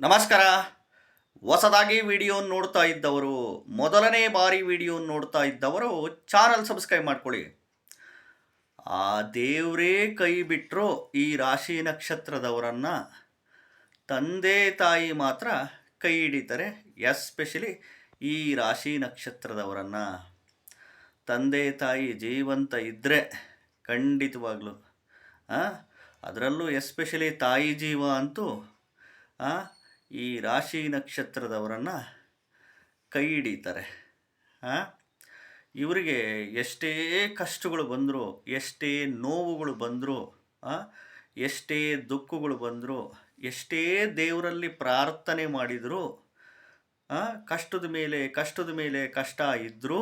ನಮಸ್ಕಾರ. ಹೊಸದಾಗಿ ವಿಡಿಯೋ ನೋಡ್ತಾ ಇದ್ದವರು, ಮೊದಲನೇ ಬಾರಿ ವಿಡಿಯೋ ನೋಡ್ತಾ ಇದ್ದವರು ಚಾನಲ್ ಸಬ್ಸ್ಕ್ರೈಬ್ ಮಾಡ್ಕೊಳ್ಳಿ. ಆ ದೇವರೇ ಕೈ ಬಿಟ್ಟರು ಈ ರಾಶಿ ನಕ್ಷತ್ರದವರನ್ನು ತಂದೆ ತಾಯಿ ಮಾತ್ರ ಕೈ ಹಿಡಿತಾರೆ. ಎಸ್ಪೆಷಲಿ ಈ ರಾಶಿ ನಕ್ಷತ್ರದವರನ್ನು ತಂದೆ ತಾಯಿ ಜೀವಂತ ಇದ್ದರೆ ಖಂಡಿತವಾಗ್ಲೂ ಅದರಲ್ಲೂ ಎಸ್ಪೆಷಲಿ ತಾಯಿ ಜೀವ ಅಂತೂ ಈ ರಾಶಿ ನಕ್ಷತ್ರದವರನ್ನು ಕೈ ಹಿಡಿತಾರೆ. ಇವರಿಗೆ ಎಷ್ಟೇ ಕಷ್ಟಗಳು ಬಂದರೂ, ಎಷ್ಟೇ ನೋವುಗಳು ಬಂದರೂ, ಎಷ್ಟೇ ದುಃಖಗಳು ಬಂದರೂ, ಎಷ್ಟೇ ದೇವರಲ್ಲಿ ಪ್ರಾರ್ಥನೆ ಮಾಡಿದರೂ, ಕಷ್ಟದ ಮೇಲೆ ಕಷ್ಟ ಇದ್ದರೂ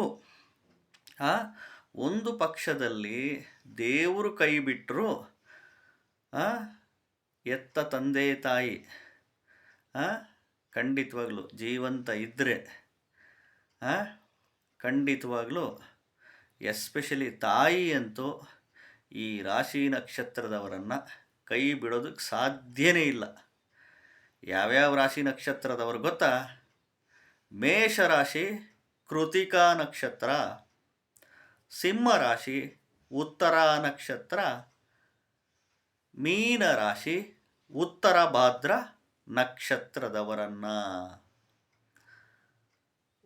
ಒಂದು ಪಕ್ಷದಲ್ಲಿ ದೇವರು ಕೈ ಬಿಟ್ಟರು ಎತ್ತ ತಂದೆ ತಾಯಿ ಖಂಡಿತವಾಗ್ಲೂ ಜೀವಂತ ಇದ್ದರೆ ಖಂಡಿತವಾಗ್ಲೂ ಎಸ್ಪೆಷಲಿ ತಾಯಿ ಅಂತೂ ಈ ರಾಶಿ ನಕ್ಷತ್ರದವರನ್ನು ಕೈ ಬಿಡೋದಕ್ಕೆ ಸಾಧ್ಯನೇ ಇಲ್ಲ. ಯಾವ್ಯಾವ ರಾಶಿ ನಕ್ಷತ್ರದವರು ಗೊತ್ತಾ? ಮೇಷರಾಶಿ ಕೃತಿಕಾ ನಕ್ಷತ್ರ, ಸಿಂಹರಾಶಿ ಉತ್ತರ ನಕ್ಷತ್ರ, ಮೀನರಾಶಿ ಉತ್ತರ ಭಾದ್ರ ನಕ್ಷತ್ರದವರನ್ನು.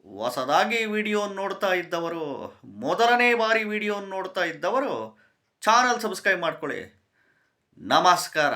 ಹೊಸದಾಗಿ ವಿಡಿಯೋ ನೋಡ್ತಾ ಇದ್ದವರು, ಮೊದಲನೇ ಬಾರಿ ವಿಡಿಯೋ ನೋಡ್ತಾ ಇದ್ದವರು ಚಾನಲ್ ಸಬ್ಸ್ಕ್ರೈಬ್ ಮಾಡ್ಕೊಳ್ಳಿ. ನಮಸ್ಕಾರ.